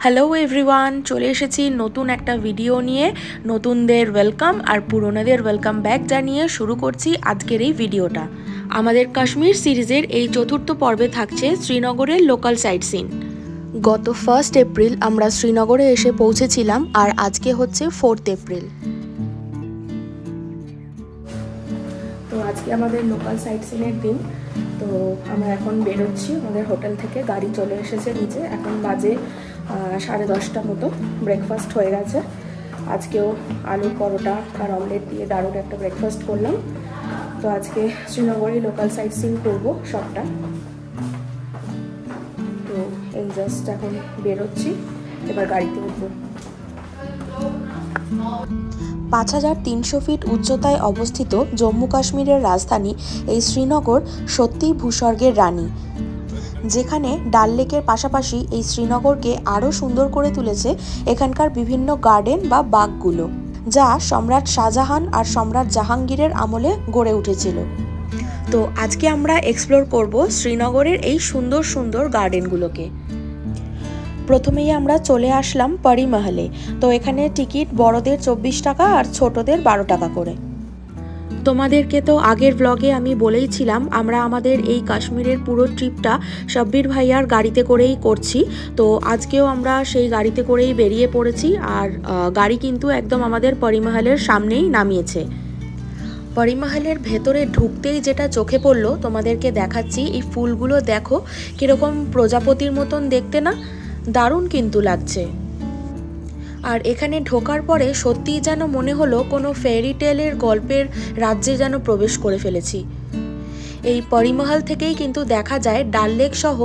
Hello everyone, চলে এসেছি নতুন একটা ভিডিও নিয়ে। নতুনদের ওয়েলকাম আর পুরনোদের ওয়েলকাম ব্যাক জানিয়ে শুরু করছি আজকের এই ভিডিওটা। আমাদের কাশ্মীর সিরিজের এই চতুর্থ পর্বে থাকছে শ্রীনগরের লোকাল সাইট সিন। গত 1 এপ্রিল আমরা শ্রীনগরে এসে পৌঁছেছিলাম আর আজকে হচ্ছে 4 এপ্রিল। তো আজকে আমাদের লোকাল সাইট সিনের দিন। তো আমরা এখন বেরোচ্ছি আমাদের হোটেল থেকে, গাড়ি চলে এসেছে নিচে। এখন বাজে 10:30 মতো। ব্রেকফাস্ট হয়ে গেছে। আজকেও আলুর পরোটা আর অমলেট দিয়ে দারুণ একটা ব্রেকফাস্ট করলাম। তো আজকে শ্রীনগরে লোকাল সাইট সিন করবো সবটা। তো এই জাস্ট এখন বেরোচ্ছি, এবার গাড়িতে উঠবো। 5300 ফিট উচ্চতায় অবস্থিত জম্মু কাশ্মীরের রাজধানী এই শ্রীনগর সত্যিই ভূস্বর্গের রানী, যেখানে ডাল লেকের পাশাপাশি এই শ্রীনগরকে আরও সুন্দর করে তুলেছে এখানকার বিভিন্ন গার্ডেন বা বাগগুলো, যা সম্রাট শাহজাহান আর সম্রাট জাহাঙ্গীরের আমলে গড়ে উঠেছিল। তো আজকে আমরা এক্সপ্লোর করব শ্রীনগরের এই সুন্দর সুন্দর গার্ডেনগুলোকে। প্রথমেই আমরা চলে আসলাম পরি মহলে। তো এখানে টিকিট বড়দের 24 টাকা আর ছোটদের 12 টাকা করে। তোমাদেরকে তো আগের ব্লগে আমি বলেইছিলাম আমরা আমাদের এই কাশ্মীরের পুরো ট্রিপটা শব্বির ভাইয়ার গাড়িতে করেই করছি। তো আজকেও আমরা সেই গাড়িতে করেই বেরিয়ে পড়েছি। আর গাড়ি কিন্তু একদম আমাদের পরি মহলের সামনেই নামিয়েছে। পরি মহলের ভেতরে ঢুকতেই যেটা চোখে পড়লো তোমাদেরকে দেখাচ্ছি। এই ফুলগুলো দেখো কীরকম প্রজাপতির মতন দেখতে না, দারুণ কিন্তু লাগছে। আর এখানে ঢোকার পরে সত্যিই যেন মনে হলো কোনো ফেয়ারি টেলের গল্পের রাজ্যে যেন প্রবেশ করে ফেলেছি। এই পরিমহল থেকেই কিন্তু দেখা যায় ডাল লেক সহ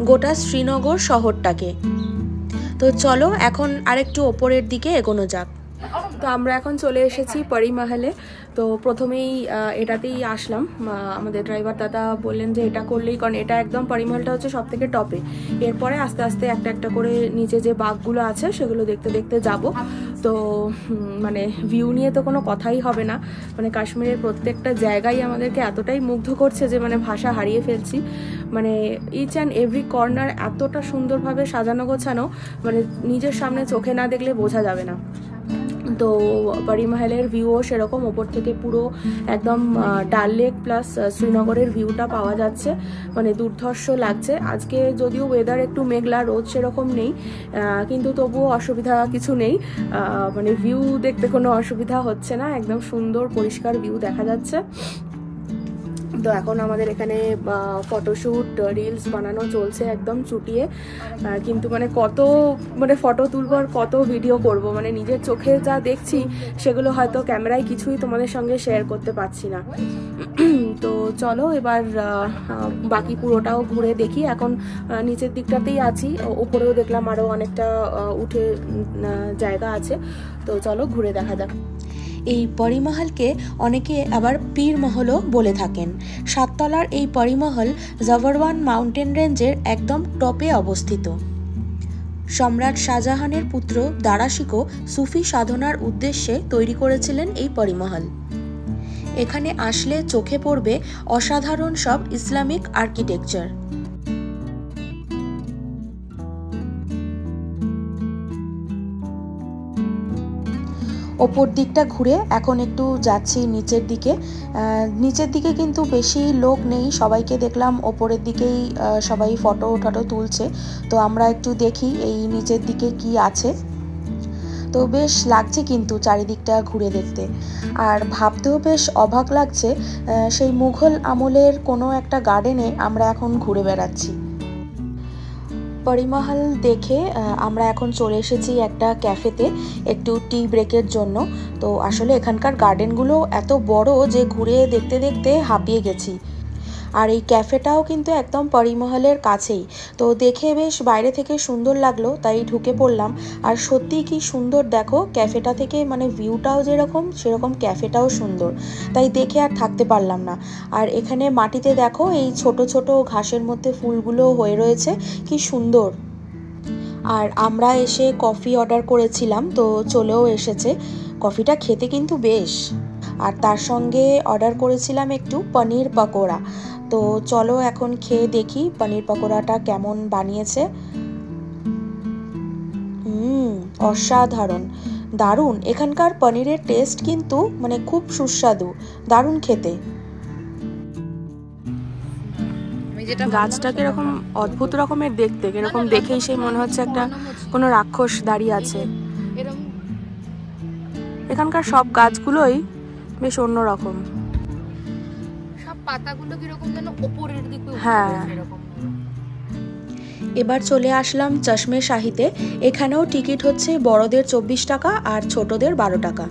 গোটা শ্রীনগর শহরটাকে। তো চলো এখন আরেকটু ওপরের দিকে এগোনো যাক। তো আমরা এখন চলে এসেছি পরি মহলে। তো প্রথমেই এটাতেই আসলাম। আমাদের ড্রাইভার দাদা বললেন যে এটা করলেই, কারণ এটা একদম পরি মহলটা হচ্ছে সব থেকে টপে। এরপরে আস্তে আস্তে একটা একটা করে নিচে যে বাগগুলো আছে সেগুলো দেখতে দেখতে যাব। তো মানে ভিউ নিয়ে তো কোনো কথাই হবে না। মানে কাশ্মীরের প্রত্যেকটা জায়গায় আমাদেরকে এতটাই মুগ্ধ করছে যে মানে ভাষা হারিয়ে ফেলছি। মানে ইচ অ্যান্ড এভরি কর্নার এতটা সুন্দরভাবে সাজানো গোছানো, মানে নিজের সামনে চোখে না দেখলে বোঝা যাবে না। তো পরি মহলের ভিউও সেরকম, ওপর থেকে পুরো একদম ডাল লেক প্লাস শ্রীনগরের ভিউটা পাওয়া যাচ্ছে। মানে দুর্ধর্ষ লাগছে। আজকে যদিও ওয়েদার একটু মেঘলা, রোদ সেরকম নেই, কিন্তু তবুও অসুবিধা কিছু নেই। মানে ভিউ দেখতে কোনো অসুবিধা হচ্ছে না, একদম সুন্দর পরিষ্কার ভিউ দেখা যাচ্ছে। তো এখন আমাদের এখানে ফটোশ্যুট রিলস বানানো চলছে একদম চুটিয়ে। কিন্তু মানে কত মানে ফটো তুলবো আর কত ভিডিও করব, মানে নিজের চোখে যা দেখছি সেগুলো হয়তো ক্যামেরায় কিছুই তোমাদের সঙ্গে শেয়ার করতে পারছি না। তো চলো এবার বাকি পুরোটাও ঘুরে দেখি। এখন নিচের দিকটাতেই আছি, ওপরেও দেখলাম আরও অনেকটা উঠে জায়গা আছে। তো চলো ঘুরে দেখা যাক। এই পরিমহলকে অনেকে আবার পীর মহলও বলে থাকেন। 7 তলার এই পরিমহল জাভারওয়ান মাউন্টেন রেঞ্জের একদম টপে অবস্থিত। সম্রাট শাহজাহানের পুত্র দারাশিকো সুফি সাধনার উদ্দেশ্যে তৈরি করেছিলেন এই পরিমহল। এখানে আসলে চোখে পড়বে অসাধারণ সব ইসলামিক আর্কিটেকচার। ওপর দিকটা ঘুরে এখন একটু যাচ্ছি নিচের দিকে। নিচের দিকে কিন্তু বেশি লোক নেই, সবাইকে দেখলাম ওপরের দিকেই সবাই ফটো তুলছে। তো আমরা একটু দেখি এই নিচের দিকে কি আছে। তো বেশ লাগছে কিন্তু চারিদিকটা ঘুরে দেখতে। আর ভাবতেও বেশ অবাক লাগছে, সেই মুঘল আমলের কোনো একটা গার্ডেনে আমরা এখন ঘুরে বেড়াচ্ছি। পরিমহল দেখে আমরা এখন চলে এসেছি একটা ক্যাফেতে একটু টি ব্রেকের জন্য। তো আসলে এখানকার গার্ডেনগুলো এত বড় যে ঘুরে দেখতে দেখতে হাঁপিয়ে গেছি। আর এই ক্যাফেটাও কিন্তু একদম পরিমহলের কাছেই। তো দেখে বেশ বাইরে থেকে সুন্দর লাগলো, তাই ঢুকে পড়লাম। আর সত্যিই কি সুন্দর দেখো, ক্যাফেটা থেকে মানে ভিউটাও যেরকম সেরকম ক্যাফেটাও সুন্দর, তাই দেখে আর থাকতে পারলাম না। আর এখানে মাটিতে দেখো এই ছোট ছোট ঘাসের মধ্যে ফুলগুলো হয়ে রয়েছে, কি সুন্দর। আর আমরা এসে কফি অর্ডার করেছিলাম, তো চলেও এসেছে। কফিটা খেতে কিন্তু বেশ। আর তার সঙ্গে অর্ডার করেছিলাম একটু পনির পকোড়া। তো চলো এখন খেয়ে দেখি পনির পকোড়াটা কেমন বানিয়েছে। অসাধারণ, দারুণ। এখানকার পনিরের টেস্ট কিন্তু মানে খুব সুস্বাদু, দারুণ খেতে। গাছটা কিরকম অদ্ভুত রকমের দেখতে, কিরকম দেখেই সেই মনে হচ্ছে একটা কোনো রাক্ষস দাঁড়িয়ে আছে। এখানকার সব গাছগুলোই বেশ অন্যরকম, সব পাতাগুলো কিরকম যেন উপরের দিকে। হ্যাঁ। এবার চলে আসলাম চশমে শাহিতে। এখানেও টিকিট হচ্ছে বড়দের 24 টাকা আর ছোটদের 12 টাকা।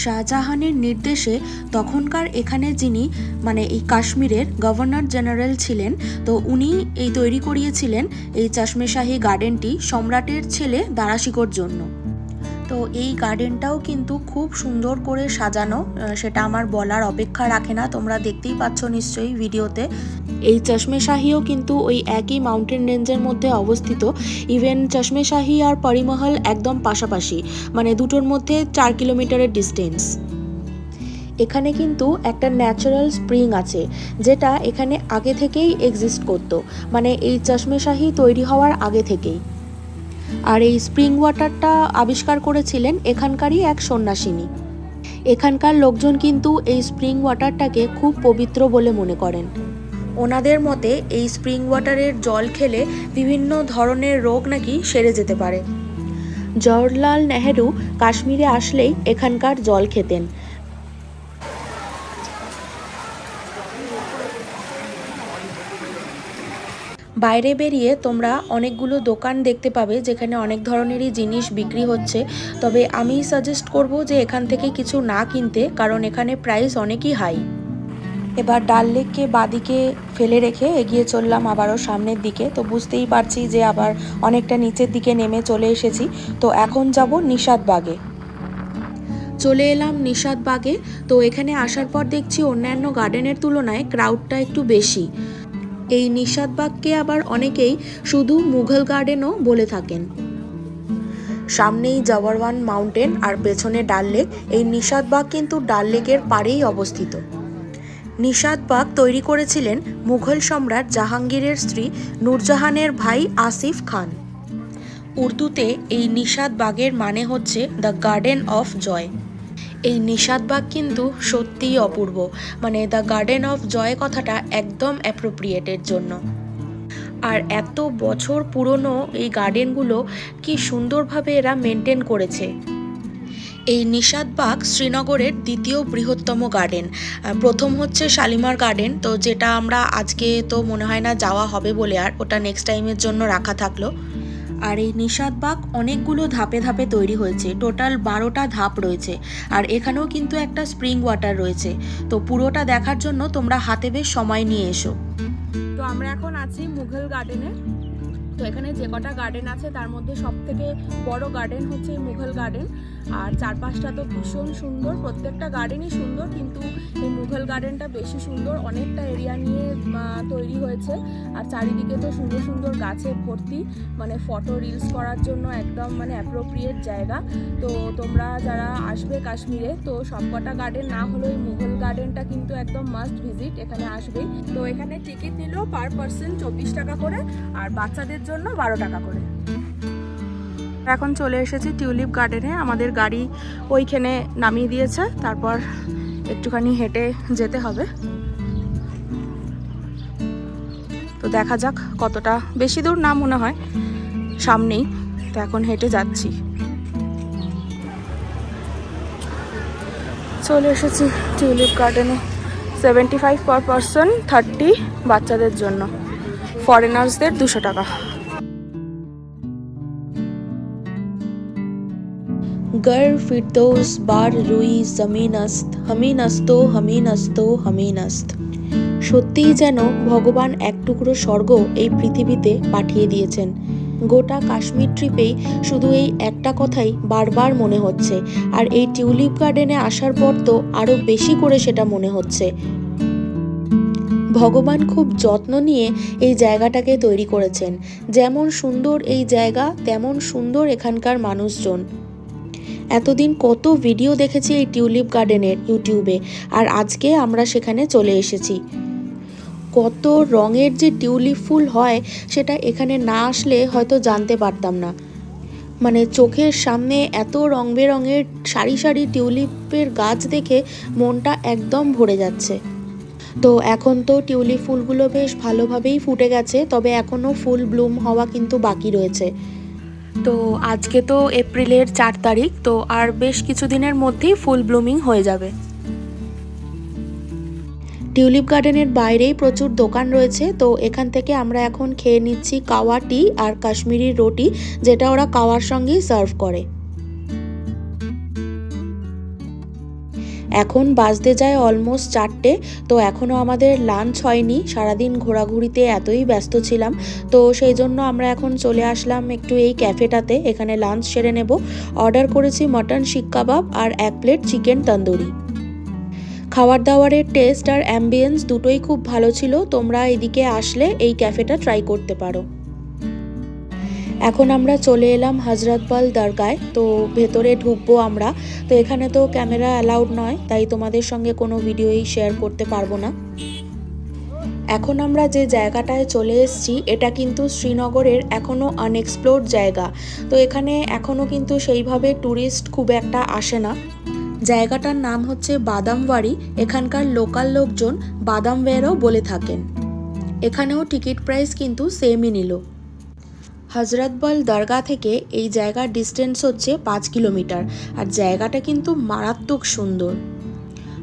শাহজাহানের নির্দেশে তখনকার এখানে যিনি মানে এই কাশ্মীরের গভর্নর জেনারেল ছিলেন, তো উনি এই তৈরি করিয়েছিলেন এই চশমে শাহী গার্ডেনটি সম্রাটের ছেলে দারাশিকোর জন্য। তো এই গার্ডেনটাও কিন্তু খুব সুন্দর করে সাজানো, সেটা আমার বলার অপেক্ষা রাখে না, তোমরা দেখতেই পাচ্ছ নিশ্চয়ই ভিডিওতে। এই চশমে শাহীও কিন্তু ওই একই মাউন্টেন রেঞ্জের মধ্যে অবস্থিত। ইভেন চশমে শাহী আর পরিমহল একদম পাশাপাশি, মানে দুটোর মধ্যে 4 কিলোমিটারের ডিস্টেন্স। এখানে কিন্তু একটা ন্যাচারাল স্প্রিং আছে, যেটা এখানে আগে থেকেই এক্সিস্ট করতো, মানে এই চশমে শাহী তৈরি হওয়ার আগে থেকেই। আর এই স্প্রিং ওয়াটারটা আবিষ্কার করেছিলেন এখানকারই এক সন্ন্যাসিনী। এখানকার লোকজন কিন্তু এই স্প্রিং ওয়াটারটাকে খুব পবিত্র বলে মনে করেন। ওনাদের মতে এই স্প্রিং ওয়াটারের জল খেলে বিভিন্ন ধরনের রোগ নাকি সেরে যেতে পারে। জওহরলাল নেহেরু কাশ্মীরে আসলেই এখানকার জল খেতেন। বাইরে বেরিয়ে তোমরা অনেকগুলো দোকান দেখতে পাবে যেখানে অনেক ধরনেরই জিনিস বিক্রি হচ্ছে, তবে আমি সাজেস্ট করব যে এখান থেকে কিছু না কিনতে, কারণ এখানে প্রাইস অনেকই হাই। এবার ডাল লেককে বাদিকে ফেলে রেখে এগিয়ে চললাম আবারও সামনের দিকে। তো বুঝতেই পারছি যে আবার অনেকটা নিচের দিকে নেমে চলে এসেছি। তো এখন যাব নিশাতবাগে। চলে এলাম নিশাতবাগে। তো এখানে আসার পর দেখছি অন্যান্য গার্ডেনের তুলনায় ক্রাউডটা একটু বেশি। এই নিশাতবাগকে আবার অনেকেই শুধু মুঘল গার্ডেনও বলে থাকেন। সামনেই জওয়ারওয়ান মাউন্টেন আর পেছনে ডাল লেক। এই নিশাতবাগ কিন্তু ডাল লেকের পাড়েই অবস্থিত। নিশাতবাগ তৈরি করেছিলেন মুঘল সম্রাট জাহাঙ্গীরের স্ত্রী নূরজাহানের ভাই আসিফ খান। উর্দুতে এই নিশাতবাগের মানে হচ্ছে দ্য গার্ডেন অফ জয়। এই নিশাতবাগ কিন্তু সত্যিই অপূর্ব, মানে দ্য গার্ডেন অফ জয় কথাটা একদম অ্যাপ্রোপ্রিয়েটের জন্য। আর এত বছর পুরনো এই গার্ডেনগুলো কি সুন্দরভাবে এরা মেনটেন করেছে। এই নিশাতবাগ শ্রীনগরের দ্বিতীয় বৃহত্তম গার্ডেন। প্রথম হচ্ছে শালিমার গার্ডেন, তো যেটা আমরা আজকে তো মনে হয় না যাওয়া হবে বলে, আর ওটা নেক্সট টাইমের জন্য রাখা থাকলো। আর এই নিশাতবাগ অনেকগুলো ধাপে ধাপে তৈরি হয়েছে, টোটাল 12টা ধাপ রয়েছে। আর এখানেও কিন্তু একটা স্প্রিং ওয়াটার রয়েছে। তো পুরোটা দেখার জন্য তোমরা হাতে বেশ সময় নিয়ে এসো। তো আমরা এখন আছি মুঘল গার্ডেনে। তো এখানে যে কটা গার্ডেন আছে তার মধ্যে সব থেকে বড় গার্ডেন হচ্ছে এই মুঘল গার্ডেন। আর চারপাশটা তো ভীষণ সুন্দর, প্রত্যেকটা গার্ডেনই সুন্দর, কিন্তু এই মুঘল গার্ডেনটা বেশি সুন্দর। অনেকটা এরিয়া নিয়ে তৈরি হয়েছে, আর চারিদিকে তো সুন্দর সুন্দর গাছে ভর্তি, মানে ফটো রিলস করার জন্য একদম মানে অ্যাপ্রোপ্রিয়েট জায়গা। তো তোমরা যারা আসবে কাশ্মীরে, তো সবকটা গার্ডেন না হলেও এই মুঘল গার্ডেনটা কিন্তু একদম মাস্ট ভিজিট, এখানে আসবেই। তো এখানে টিকিট নিল পার পার্সন 24 টাকা করে, আর বাচ্চাদের জন্য 12 টাকা করে। এখন চলে এসেছি টিউলিপ গার্ডেনে। আমাদের গাড়ি ওইখানে নামিয়ে দিয়েছে, তারপর একটুখানি হেঁটে যেতে হবে। তো দেখা যাক কতটা, বেশি দূর না মনে হয়, সামনেই। তো এখন হেঁটে যাচ্ছি। চলে এসেছি টিউলিপ গার্ডেনে। 75 পার পার্সন, 30 বাচ্চাদের জন্য, ফরেনার্সদের 200 টাকা। गर फिरदौस बार रुई जमीनस्त हमीनस्तो हमीनस्तो हमीनस्त। সত্যিই যেন ভগবান এক টুকরো স্বর্গ এই পৃথিবীতে পাঠিয়ে দিয়েছেন। গোটা কাশ্মীর ট্রিপেই শুধু এই একটা কথাই বারবার মনে হচ্ছে, আর এই টিউলিপ গার্ডেনে আসার পর তো আরো বেশি করে সেটা মনে হচ্ছে। ভগবান খুব যত্ন নিয়ে এই জায়গাটাকে তৈরি করেছেন। যেমন সুন্দর এই জায়গা, তেমন সুন্দর এখানকার মানুষজন। এতদিন কত ভিডিও দেখেছি এই টিউলিপ গার্ডেনের ইউটিউবে, আর আজকে আমরা সেখানে চলে এসেছি। কত রঙের যে টিউলিপ ফুল হয় সেটা এখানে না আসলে হয়তো জানতে পারতাম না। মানে চোখের সামনে এত রং বেরঙের সারি সারি টিউলিপের গাছ দেখে মনটা একদম ভরে যাচ্ছে। তো এখন তো টিউলিপ ফুলগুলো বেশ ভালোভাবেই ফুটে গেছে, তবে এখনও ফুল ব্লুম হওয়া কিন্তু বাকি রয়েছে। তো আজকে তো এপ্রিলের 4 তারিখ, তো আর বেশ কিছুদিনের মধ্যেই ফুল ব্লুমিং হয়ে যাবে। টিউলিপ গার্ডেনের বাইরেই প্রচুর দোকান রয়েছে, তো এখান থেকে আমরা এখন খেয়ে নিচ্ছি কাওয়া টি আর কাশ্মীরি রুটি, যেটা ওরা কাওয়ার সঙ্গেই সার্ভ করে। এখন বাজতে যায় অলমোস্ট 4টে, তো এখনও আমাদের লাঞ্চ হয়নি। সারাদিন ঘোরাঘুরিতে এতই ব্যস্ত ছিলাম, তো সেই জন্য আমরা এখন চলে আসলাম একটু এই ক্যাফেটাতে, এখানে লাঞ্চ সেরে নেব। অর্ডার করেছি মটন শিক কাবাব আর 1 প্লেট চিকেন তন্দুরি। খাবার দাবারের টেস্ট আর অ্যাম্বিয়েন্স দুটোই খুব ভালো ছিল। তোমরা এদিকে আসলে এই ক্যাফেটা ট্রাই করতে পারো। এখন আমরা চলে এলাম হজরতবল দরগায়, তো ভেতরে ঢুকবো আমরা। তো এখানে তো ক্যামেরা অ্যালাউড নয়, তাই তোমাদের সঙ্গে কোনো ভিডিওই শেয়ার করতে পারবো না। এখন আমরা যে জায়গাটায় চলে এসেছি এটা কিন্তু শ্রীনগরের এখনও আনএক্সপ্লোরড জায়গা, তো এখানে এখনও কিন্তু সেইভাবে ট্যুরিস্ট খুব একটা আসে না। জায়গাটার নাম হচ্ছে বাদামবাড়ি, এখানকার লোকাল লোকজন বাদামওয়্যারও বলে থাকেন। এখানেও টিকিট প্রাইস কিন্তু সেমই নিল। হজরতবল দরগা থেকে এই জায়গার ডিস্টেন্স হচ্ছে 5 কিলোমিটার, আর জায়গাটা কিন্তু মারাত্মক সুন্দর।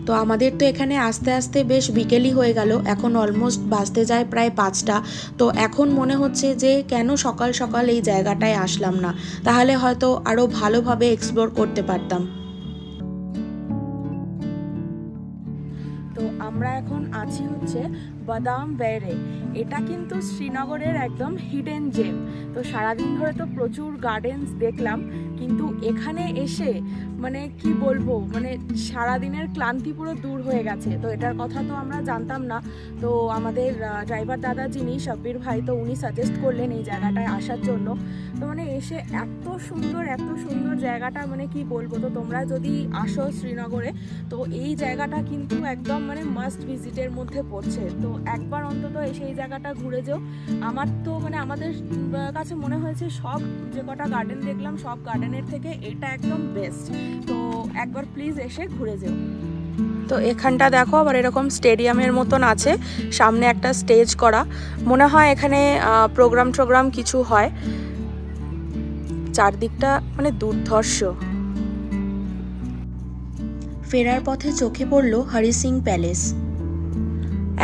তো আমাদের তো এখানে আস্তে আস্তে বেশ বিকেলই হয়ে গেল, এখন অলমোস্ট বাজতে যায় প্রায় 5টা। তো এখন মনে হচ্ছে যে কেন সকাল সকাল এই জায়গাটায় আসলাম না, তাহলে হয়তো আরও ভালোভাবে এক্সপ্লোর করতে পারতাম। তো আমরা এখন আছি হচ্ছে বাদামওয়্যারে। এটা কিন্তু শ্রীনগরের একদম হিডেন জেম। তো সারাদিন ধরে তো প্রচুর গার্ডেন্স দেখলাম, কিন্তু এখানে এসে মানে কি বলবো, মানে সারাদিনের ক্লান্তি পুরো দূর হয়ে গেছে। তো এটার কথা তো আমরা জানতাম না, তো আমাদের ড্রাইভার দাদা যিনি শব্বির ভাই, তো উনি সাজেস্ট করলেন এই জায়গাটায় আসার জন্য। তো মানে এসে এত সুন্দর জায়গাটা, মানে কি বলবো। তো তোমরা যদি আসো শ্রীনগরে, তো এই জায়গাটা কিন্তু একদম মানে মাস্ট ভিজিটের মধ্যে পড়ছে। তো একবার অন্তত এসে এই জায়গাটা ঘুরে যাও। আমার তো মানে আমাদের কাছে মনে হয়েছে সব যে কটা গার্ডেন দেখলাম সব গার্ডেনের থেকে এটা একদম বেস্ট। তো একবার প্লিজ এসে ঘুরে যাও। তো এখানটা দেখো আবার এরকম স্টেডিয়ামের মতন আছে, সামনে একটা স্টেজ করা, মনে হয় এখানে প্রোগ্রাম কিছু হয়। চারদিকটা মানে দুর্ধর্ষ। ফেরার পথে চোখে পড়ল হরি সিং প্যালেস।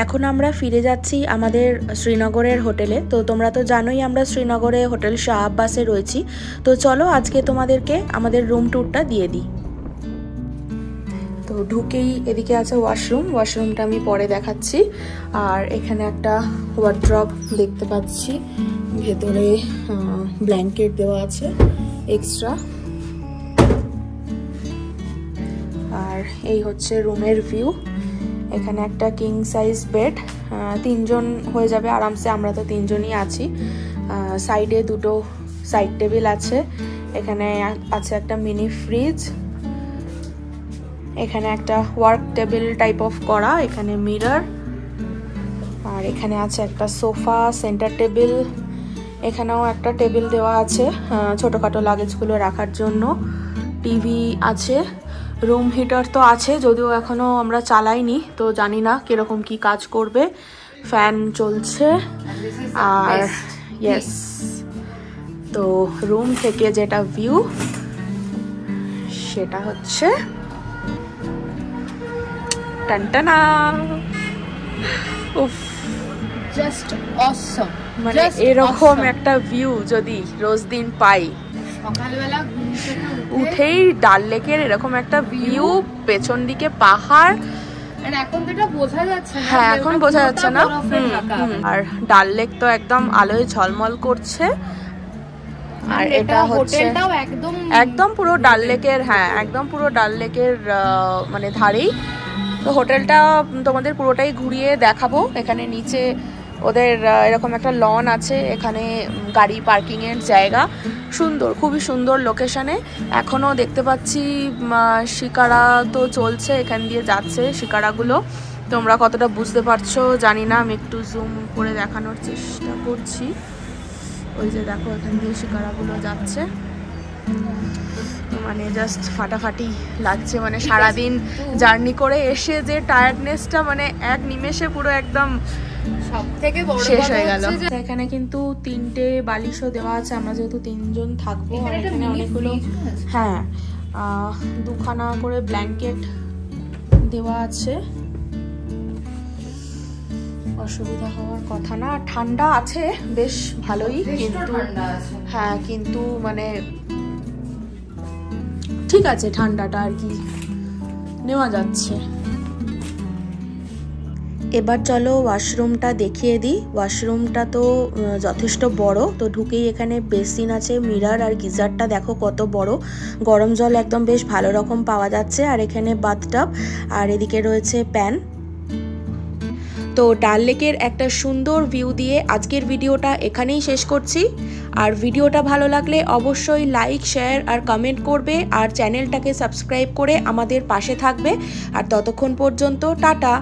এখন আমরা ফিরে যাচ্ছি আমাদের শ্রীনগরের হোটেলে। তো তোমরা তো জানোই আমরা শ্রীনগরে হোটেল শাহ আব্বাসে রয়েছি। তো চলো আজকে তোমাদেরকে আমাদের রুম ট্যুরটা দিয়ে দিই। তো ঢুকেই এদিকে আছে ওয়াশরুমটা আমি পরে দেখাচ্ছি। আর এখানে একটা ওয়ার্ড্রপ দেখতে পাচ্ছি, ভেতরে ব্ল্যাঙ্কেট দেওয়া আছে এক্সট্রা। আর এই হচ্ছে রুমের ভিউ। এখানে একটা কিং সাইজ বেড, 3 জন হয়ে যাবে আরামসে, আমরা তো 3 জনই আছি। সাইডে 2টো সাইড টেবিল আছে, এখানে আছে একটা মিনি ফ্রিজ, এখানে একটা ওয়ার্ক টেবিল টাইপ অফ করা, এখানে মিরর, আর এখানে আছে একটা সোফা, সেন্টার টেবিল, এখানেও একটা টেবিল দেওয়া আছে ছোটোখাটো লাগেজগুলো রাখার জন্য। টিভি আছে, রুম হিটার তো আছে, যদিও এখনো আমরা চালাইনি, তো জানি না কিরকম কি কাজ করবে। ফ্যান চলছে। আর ইয়েস, তো রুম থেকে যেটা ভিউ সেটা হচ্ছে টানটানা, উফ জাস্ট অসম। মানে এরকম একটা ভিউ যদি রোজ দিন পাই, সকালবেলা ঘুম থেকে উঠেই ডাল লেকের এরকম একটা ভিউ, পেছন দিকে পাহাড়, আর এখন তো এটা বোঝা যাচ্ছে না। হ্যাঁ এখন বোঝা যাচ্ছে না। আর ডাল লেক তো একদম আলোয় ঝলমল করছে। আর এটা হচ্ছে একদম পুরো ডাল লেকের, হ্যাঁ একদম পুরো ডাল লেকের মানে ধারেই। তো হোটেলটা তোমাদের পুরোটাই ঘুরিয়ে দেখাবো। এখানে নিচে ওদের এরকম একটা লন আছে, এখানে গাড়ি পার্কিংয়ের জায়গা, সুন্দর, খুবই সুন্দর লোকেশনে। এখনও দেখতে পাচ্ছি শিকারা তো চলছে, এখান দিয়ে যাচ্ছে শিকারাগুলো। তোমরা কতটা বুঝতে পারছো জানি না, আমি একটু জুম করে দেখানোর চেষ্টা করছি। ওই যে দেখো এখান দিয়ে শিকারাগুলো যাচ্ছে, মানে জাস্ট ফাটাফাটি লাগছে, মানে সারাদিন জার্নি করে এসে যে টায়ার্ডনেসটা মানে এক নিমেষে পুরো একদম সবথেকে বড় শেষ হয়ে গেল। এখানে কিন্তু 3টে বালিশও দেওয়া আছে, আমরা যেহেতু 3জন থাকবো। এখানে অনেকগুলো, হ্যাঁ 2খানা করে ব্ল্যাঙ্কেট দেওয়া আছে, অসুবিধা হওয়ার কথা না। ঠান্ডা আছে বেশ ভালোই, কিন্তু হ্যাঁ কিন্তু মানে ঠিক আছে, ঠান্ডাটা আর কি নেওয়া যাচ্ছে। এবার চলো ওয়াশরুমটা দেখিয়ে দিই। ওয়াশরুমটা তো যথেষ্ট বড়, তো ঢুকেই এখানে বেসিন আছে, মিরর আর গিজারটা দেখো কত বড়, গরম জল একদম বেশ ভালো রকম পাওয়া যাচ্ছে। আর এখানে বাথটাব, আর এদিকে রয়েছে প্যান। তো ডাল লেকের একটা সুন্দর ভিউ দিয়ে আজকের ভিডিওটা এখানেই শেষ করছি। আর ভিডিওটা ভালো লাগলে অবশ্যই লাইক, শেয়ার আর কমেন্ট করবে, আর চ্যানেলটাকে সাবস্ক্রাইব করে আমাদের পাশে থাকবে। আর ততক্ষণ পর্যন্ত টাটা।